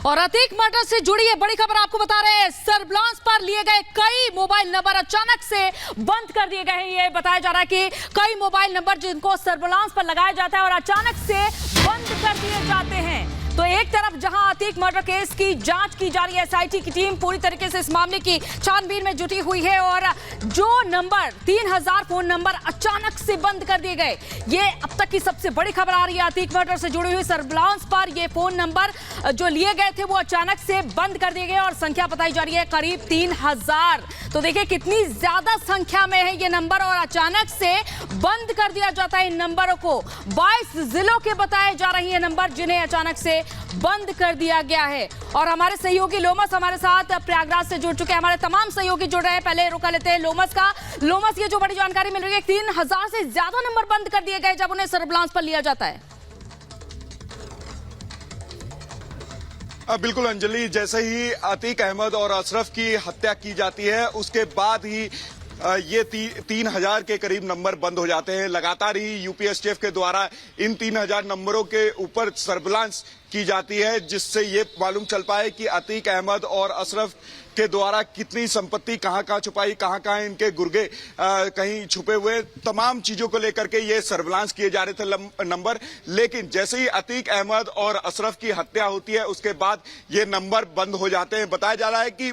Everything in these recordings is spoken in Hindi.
और अतीक मर्डर से जुड़ी ये बड़ी खबर आपको बता रहे हैं। सर्विलांस पर लिए गए कई मोबाइल नंबर अचानक से बंद कर दिए गए हैं। ये बताया जा रहा है कि कई मोबाइल नंबर जिनको सर्विलांस पर लगाया जाता है और अचानक से बंद कर दिए जाते हैं। तो एक तरफ जहां अतीक मर्डर केस की जांच की जा रही है, एसआईटी की टीम पूरी तरीके से इस मामले की छानबीन में जुटी हुई है और जो नंबर 3000 फोन नंबर अचानक से बंद कर दिए गए, ये अब तक की सबसे बड़ी खबर आ रही है। अतीक मर्डर से जुड़ी हुई सर्विलांस पर ये फोन नंबर जो लिए गए थे वो अचानक से बंद कर दिए गए और संख्या बताई जा रही है करीब 3000। तो देखिए कितनी ज्यादा संख्या में है ये नंबर और अचानक से बंद कर दिया जाता है इन नंबरों को। 22 जिलों के बताए जा रही है नंबर जिन्हें अचानक से बंद कर दिया गया है। और हमारे सहयोगी लोमस हमारे साथ प्रयागराज से जुड़ चुके हैं। हमारे तमाम सहयोगी जुड़ रहे हैं। पहले रुका लेते हैं लोमस का। लोमस, ये जो बड़ी जानकारी मिल रही है 3000 से ज्यादा नंबर बंद कर दिए गए जब उन्हें सर्विलांस पर लिया जाता है। बिल्कुल अंजलि, जैसे ही अतीक अहमद और अशरफ की हत्या की जाती है उसके बाद ही ये 3000 के करीब नंबर बंद हो जाते हैं। लगातार ही यूपीएसटीएफ के द्वारा इन 3000 नंबरों के ऊपर सर्विलांस की जाती है, जिससे ये मालूम चल पाए कि अतीक अहमद और अशरफ के द्वारा कितनी संपत्ति कहां छुपाई, कहां इनके गुर्गे कहीं छुपे हुए, तमाम चीजों को लेकर के ये सर्विलांस किए जा रहे थे नंबर। लेकिन जैसे ही अतीक अहमद और अशरफ की हत्या होती है उसके बाद ये नंबर बंद हो जाते हैं। बताया जा रहा है कि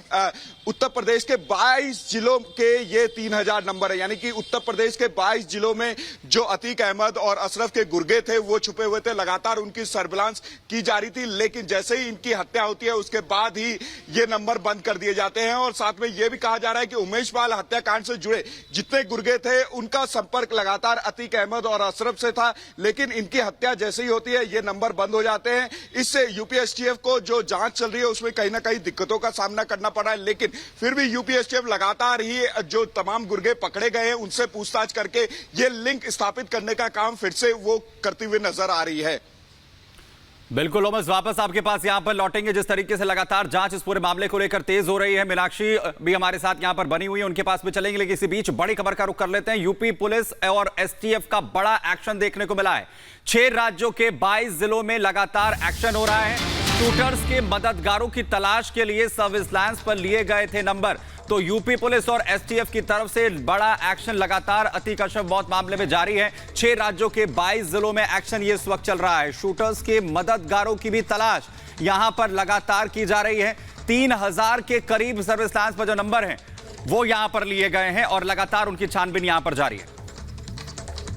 उत्तर प्रदेश के 22 जिलों के ये 3000 नंबर है, यानी कि उत्तर प्रदेश के 22 जिलों में जो अतीक अहमद और अशरफ के गुर्गे थे वो छुपे हुए थे। लगातार उनकी सर्विलांस की जा रही थी, लेकिन जैसे ही इनकी हत्या होती है उसके बाद ही ये नंबर बंद कर दिए जाते हैं। और साथ में यह भी कहा जा रहा है कि उमेश पाल हत्याकांड से जुड़े जितने गुर्गे थे उनका संपर्क लगातार अतीक अहमद और अशरफ से था, लेकिन इनकी हत्या जैसे ही होती है ये नंबर बंद हो जाते हैं। इससे यूपीएसटीएफ को जो जांच चल रही है उसमें कहीं ना कहीं दिक्कतों का सामना करना पड़ा है, लेकिन फिर भी यूपीएसटीएफ लगातार ही जो तमाम गुर्गे पकड़े गए हैं उनसे पूछताछ करके ये लिंक स्थापित करने का काम फिर से वो करती हुई नजर आ रही है। बिल्कुल लोमस, वापस आपके पास यहां पर लौटेंगे। जिस तरीके से लगातार जांच इस पूरे मामले को लेकर तेज हो रही है, मीनाक्षी भी हमारे साथ यहां पर बनी हुई है, उनके पास भी चलेंगे। लेकिन इसी बीच बड़ी खबर का रुख कर लेते हैं। यूपी पुलिस और एसटीएफ का बड़ा एक्शन देखने को मिला है। 6 राज्यों के 22 जिलों में लगातार एक्शन हो रहा है। शूटर्स के मददगारों की तलाश के लिए सर्विलांस पर लिए गए थे नंबर। तो यूपी पुलिस और एसटीएफ की तरफ से बड़ा एक्शन लगातार अतीक अशरफ मौत मामले में जारी है। 6 राज्यों के 22 जिलों में एक्शन ये इस वक्त चल रहा है। शूटर्स के मददगारों की भी तलाश यहां पर लगातार की जा रही है। 3000 के करीब सर्विलांस पर जो नंबर हैं वो यहां पर लिए गए हैं और लगातार उनकी छानबीन यहां पर जारी है।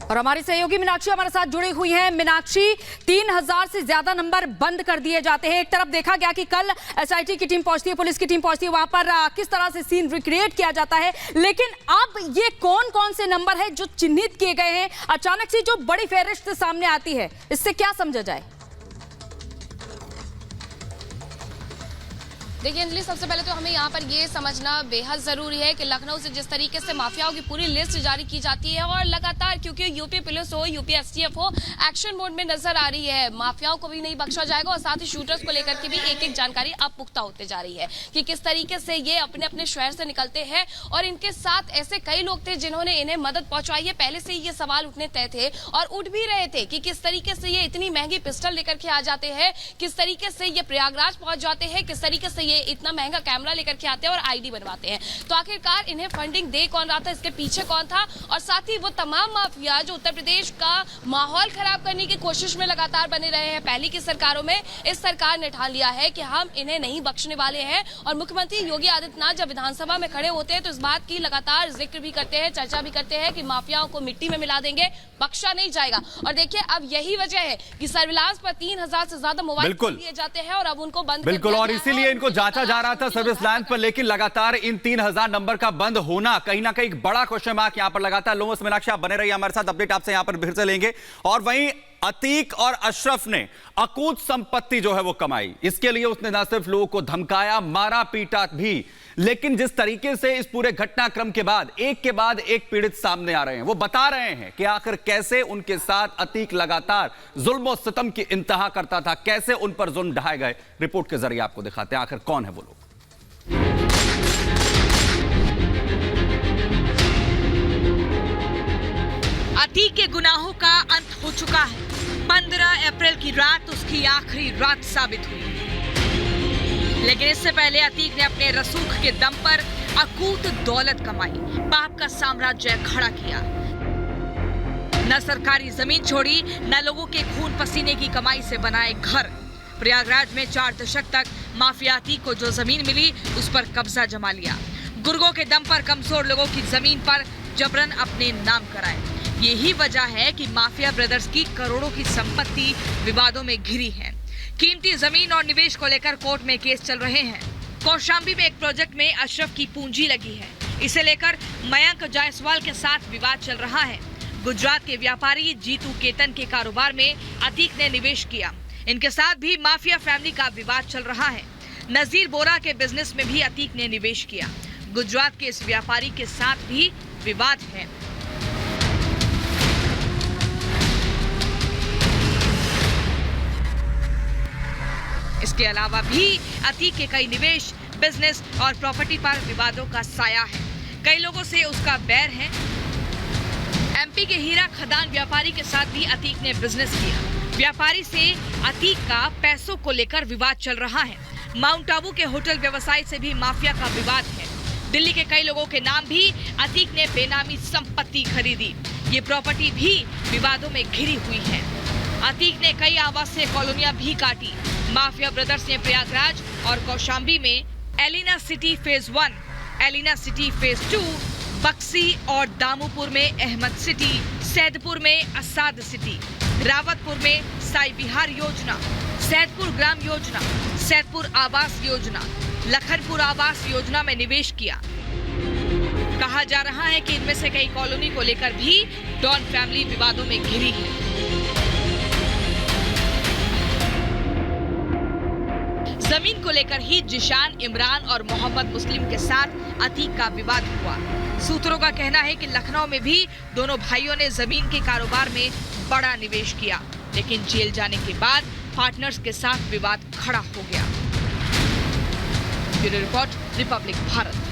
और हमारी सहयोगी मीनाक्षी हमारे साथ जुड़ी हुई हैं। मीनाक्षी, 3000 से ज्यादा नंबर बंद कर दिए जाते हैं। एक तरफ देखा गया कि कल एसआईटी की टीम पहुंचती है, पुलिस की टीम पहुंचती है, वहां पर किस तरह से सीन रिक्रिएट किया जाता है, लेकिन अब ये कौन कौन से नंबर है जो चिन्हित किए गए हैं? अचानक से जो बड़ी फेहरिस्त सामने आती है, इससे क्या समझा जाए? देखिए अंजलि, सबसे पहले तो हमें यहाँ पर ये समझना बेहद जरूरी है कि लखनऊ से जिस तरीके से माफियाओं की पूरी लिस्ट जारी की जाती है और लगातार, क्योंकि यूपी पुलिस हो, यूपी एसटीएफ हो, एक्शन मोड में नजर आ रही है। माफियाओं को भी नहीं बख्शा जाएगा और साथ ही शूटर्स को लेकर के भी एक एक जानकारी अब पुख्ता होते जा रही है कि किस तरीके से ये अपने अपने शहर से निकलते हैं। और इनके साथ ऐसे कई लोग थे जिन्होंने इन्हें मदद पहुंचाई है। पहले से ही ये सवाल उठने तय थे और उठ भी रहे थे कि किस तरीके से ये इतनी महंगी पिस्टल लेकर के आ जाते हैं, किस तरीके से ये प्रयागराज पहुंच जाते हैं, किस तरीके से ये इतना महंगा कैमरा लेकर के आते हैं और आईडी बनवाते हैं। तो आखिरकार इन्हें फंडिंग दे कौन रहा था, इसके पीछे कौन था? और साथ ही वो तमाम माफिया जो उत्तर प्रदेश का माहौल खराब करने की कोशिश में लगातार बने रहे हैं पहले की सरकारों में, इस सरकार ने ठान लिया है कि हम इन्हें नहीं बख्शने वाले हैं। और मुख्यमंत्री योगी आदित्यनाथ जब विधानसभा में खड़े होते हैं तो इस बात की लगातार जिक्र भी करते हैं, चर्चा भी करते हैं कि माफियाओं को मिट्टी में मिला देंगे, बख्शा नहीं जाएगा। और देखिए अब यही वजह है कि सर्विलांस पर 3000 से ज्यादा मोबाइल लिए जाते हैं और अब उनको बंद बिल्कुल, और इसीलिए इनको जांचा जा रहा था सर्विलांस पर। लेकिन लगातार इन 3000 नंबर का बंद होना कहीं ना कहीं बड़ा क्वेश्चन मार्क यहां पर लगातार। लोमस, मीनाक्षी आप बने रहिए हमारे साथ, अपडेट आपसे यहां पर फिर से लेंगे। और वहीं अतीक और अशरफ ने अकूत संपत्ति जो है वो कमाई, इसके लिए उसने न सिर्फ लोगों को धमकाया, मारा पीटा भी, लेकिन जिस तरीके से इस पूरे घटनाक्रम के बाद एक पीड़ित सामने आ रहे हैं, वो बता रहे हैं कि आखिर कैसे उनके साथ अतीक लगातार जुल्म और सितम की इंतहा करता था, कैसे उन पर जुल्म ढाए गए। रिपोर्ट के जरिए आपको दिखाते हैं आखिर कौन है वो लोग। अतीक के गुनाहों का अंत हो चुका है। 15 अप्रैल की रात उसकी आखिरी रात साबित हुई। लेकिन इससे पहले अतीक ने अपने रसूख के दम पर अकूत दौलत कमाई, पाप का साम्राज्य खड़ा किया। न सरकारी जमीन छोड़ी, न लोगों के खून पसीने की कमाई से बनाए घर। प्रयागराज में 4 दशक तक माफिया अतीक को जो जमीन मिली उस पर कब्जा जमा लिया। गुर्गों के दम पर कमजोर लोगों की जमीन पर जबरन अपने नाम कराए। यही वजह है कि माफिया ब्रदर्स की करोड़ों की संपत्ति विवादों में घिरी है। कीमती जमीन और निवेश को लेकर कोर्ट में केस चल रहे हैं। कौशाम्बी में एक प्रोजेक्ट में अशरफ की पूंजी लगी है, इसे लेकर मयंक जायसवाल के साथ विवाद चल रहा है। गुजरात के व्यापारी जीतू केतन के कारोबार में अतीक ने निवेश किया। इनके साथ भी माफिया फैमिली का विवाद चल रहा है। नजीर बोरा के बिजनेस में भी अतीक ने निवेश किया। गुजरात के इस व्यापारी के साथ भी विवाद है। इसके अलावा भी अतीक के कई निवेश, बिजनेस और प्रॉपर्टी पर विवादों का साया है। कई लोगों से उसका बैर है। एमपी के हीरा खदान व्यापारी के साथ भी अतीक ने बिजनेस किया। व्यापारी से अतीक का पैसों को लेकर विवाद चल रहा है। माउंट आबू के होटल व्यवसाय से भी माफिया का विवाद है। दिल्ली के कई लोगों के नाम भी अतीक ने बेनामी संपत्ति खरीदी। ये प्रॉपर्टी भी विवादों में घिरी हुई है। अतीक ने कई आवासीय कॉलोनियां भी काटी। माफिया ब्रदर्स ने प्रयागराज और कौशाम्बी में Elina city phase 1, Elina city phase 2, Bakshi और दामोपुर में अहमद सिटी, सैदपुर में असाद सिटी, रावतपुर में साई बिहार योजना, सैदपुर ग्राम योजना, सैदपुर आवास योजना, लखनपुर आवास योजना में निवेश किया। कहा जा रहा है कि इनमें से कई कॉलोनी को लेकर भी डॉन फैमिली विवादों में घिरी है। जमीन को लेकर ही जिशान, इमरान और मोहम्मद मुस्लिम के साथ अतीक का विवाद हुआ। सूत्रों का कहना है कि लखनऊ में भी दोनों भाइयों ने जमीन के कारोबार में बड़ा निवेश किया, लेकिन जेल जाने के बाद पार्टनर्स के साथ विवाद खड़ा हो गया। Bureau report, Republic Bharat.